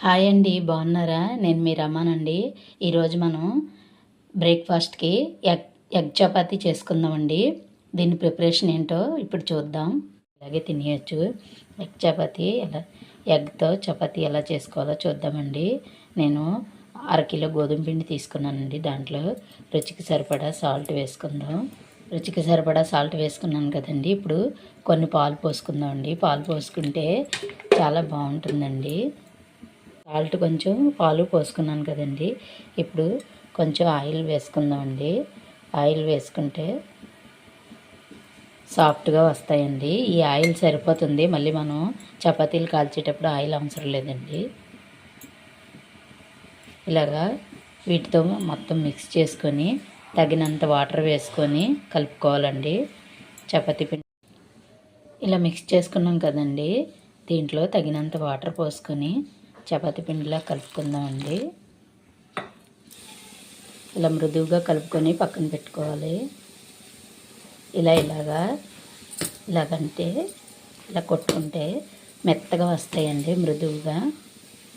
Hi అండి, బాగున్నారా? నేను మీ రమానండి. ఈరోజు మనం బ్రేక్ఫాస్ట్కి ఎగ్ చపాతీ చేసుకుందామండి. దీని ప్రిపరేషన్ ఏంటో ఇప్పుడు చూద్దాం. అలాగే తినేయచ్చు. ఎగ్ చపాతీ ఎగ్తో చపాతీ ఎలా చేసుకోవాలో చూద్దామండి. నేను అరకిలో గోధుమ పిండి తీసుకున్నానండి. దాంట్లో రుచికి సరిపడా సాల్ట్ వేసుకుందాం. రుచికి సరిపడా సాల్ట్ వేసుకున్నాను కదండి. ఇప్పుడు కొన్ని పాలు పోసుకుందామండి. పాలు పోసుకుంటే చాలా బాగుంటుందండి. సాల్ట్ కొంచెం పాలు పోసుకున్నాను కదండి. ఇప్పుడు కొంచెం ఆయిల్ వేసుకుందామండి. ఆయిల్ వేసుకుంటే సాఫ్ట్గా వస్తాయండి. ఈ ఆయిల్ సరిపోతుంది. మళ్ళీ మనం చపాతీలు కాల్చేటప్పుడు ఆయిల్ అవసరం లేదండి. ఇలాగా వీటితో మొత్తం మిక్స్ చేసుకొని తగినంత వాటర్ వేసుకొని కలుపుకోవాలండి. చపాతీ పిండి ఇలా మిక్స్ చేసుకున్నాం కదండి. దీంట్లో తగినంత వాటర్ పోసుకొని చపాతీ పిండిలా కలుపుకుందామండి. ఇలా మృదువుగా కలుపుకొని పక్కన పెట్టుకోవాలి. ఇలాగంటే ఇలా కొట్టుకుంటే మెత్తగా వస్తాయండి మృదువుగా.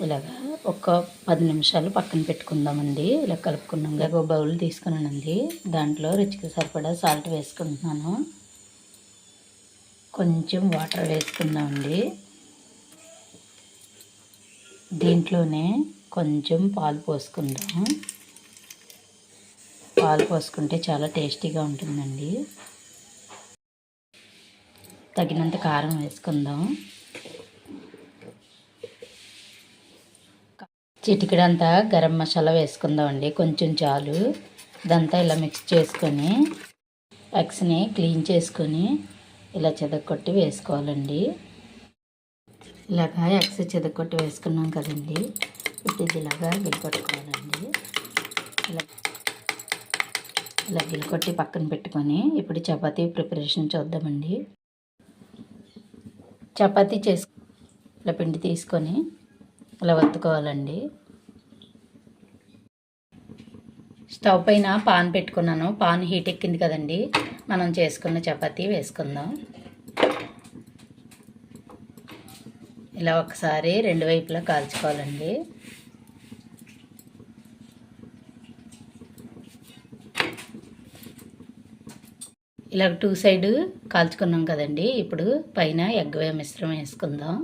ఇలాగా ఒక 10 నిమిషాలు పక్కన పెట్టుకుందామండి. ఇలా కలుపుకున్నాం. ఒక బౌల్ తీసుకున్నానండి. దాంట్లో రుచికి సరిపడా సాల్ట్ వేసుకుంటున్నాను. కొంచెం వాటర్ వేసుకుందామండి. దీంట్లోనే కొంచెం పాలు పోసుకుందాం. పాలు పోసుకుంటే చాలా టేస్టీగా ఉంటుందండి. తగినంత కారం వేసుకుందాం. చిటికెడంతా గరం మసాలా వేసుకుందామండి. కొంచెం చాలు. ఇదంతా ఇలా మిక్స్ చేసుకొని ఎగ్స్ని క్లీన్ చేసుకొని ఇలా చెదకొట్టి వేసుకోవాలండి. ఇలాగా ఎగ్స్ చెదకొట్టి వేసుకున్నాం కదండి. ఇప్పుడు ఇది ఇలాగా గిలకొట్టుకోవాలండి. ఇలా గిలకొట్టి పక్కన పెట్టుకొని ఇప్పుడు చపాతీ ప్రిపరేషన్ చూద్దామండి. చపాతీ ఇలా పిండి తీసుకొని ఇలా వత్తుకోవాలండి. స్టవ్ పైన పాన్ పెట్టుకున్నాను. పాన్ హీట్ ఎక్కింది కదండి. మనం చేసుకున్న చపాతీ వేసుకుందాం. ఇలా ఒకసారి రెండు వైపులా కాల్చుకోవాలండి. ఇలా 2 సైడ్ కాల్చుకున్నాం కదండి. ఇప్పుడు పైన ఎగ్ మిశ్రమం వేసుకుందాం.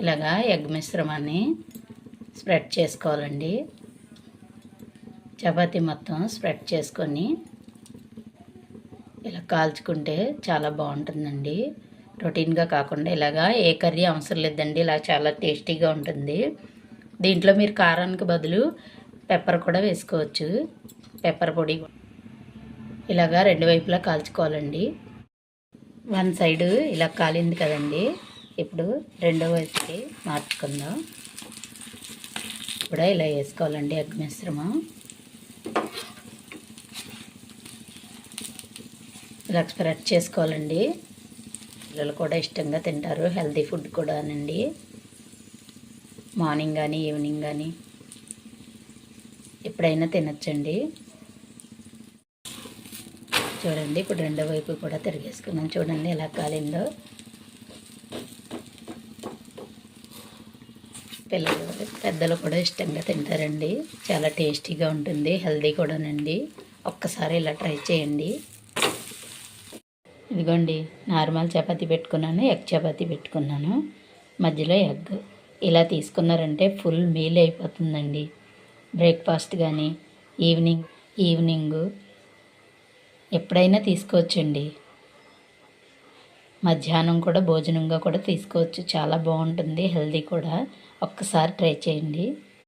ఇలాగా ఎగ్ మిశ్రమాన్ని స్ప్రెడ్ చేసుకోవాలండి. చపాతీ మొత్తం స్ప్రెడ్ చేసుకొని ఇలా కాల్చుకుంటే చాలా బాగుంటుందండి. రొటీన్గా కాకుండా ఇలాగా ఏ కర్రీ అవసరం లేదండి. ఇలా చాలా టేస్టీగా ఉంటుంది. దీంట్లో మీరు కారానికి బదులు పెప్పర్ కూడా వేసుకోవచ్చు. పెప్పర్ పొడి ఇలాగా రెండు వైపులా కాల్చుకోవాలండి. 1 సైడు ఇలా కాలింది కదండి. ఇప్పుడు రెండో వైపుకి మార్చుకుందాం. కూడా ఇలా వేసుకోవాలండి ఎగ్ మిశ్రమం. ఇలా స్ప్రెడ్ చేసుకోవాలండి. పిల్లలు కూడా ఇష్టంగా తింటారు. హెల్తీ ఫుడ్ కూడానండి. మార్నింగ్ కానీ ఈవినింగ్ కానీ ఎప్పుడైనా తినచ్చండి. చూడండి, ఇప్పుడు రెండో వైపు కూడా తిరిగేసుకున్నాం. చూడండి ఎలా కాలిందో. పిల్లలు పెద్దలు కూడా ఇష్టంగా తింటారండి. చాలా టేస్టీగా ఉంటుంది. హెల్తీ కూడానండి. ఒక్కసారి ఇలా ట్రై చేయండి. ఇదిగోండి, నార్మల్ చపాతీ పెట్టుకున్నాను, ఎగ్ చపాతీ పెట్టుకున్నాను, మధ్యలో ఎగ్. ఇలా తీసుకున్నారంటే ఫుల్ మీల్ అయిపోతుందండి. బ్రేక్ఫాస్ట్ కానీ ఈవినింగ్ ఎప్పుడైనా తీసుకోవచ్చండి. మధ్యాహ్నం కూడా భోజనంగా కూడా తీసుకోవచ్చు. చాలా బాగుంటుంది. హెల్తీ కూడా. ఒక్కసారి ట్రై చేయండి.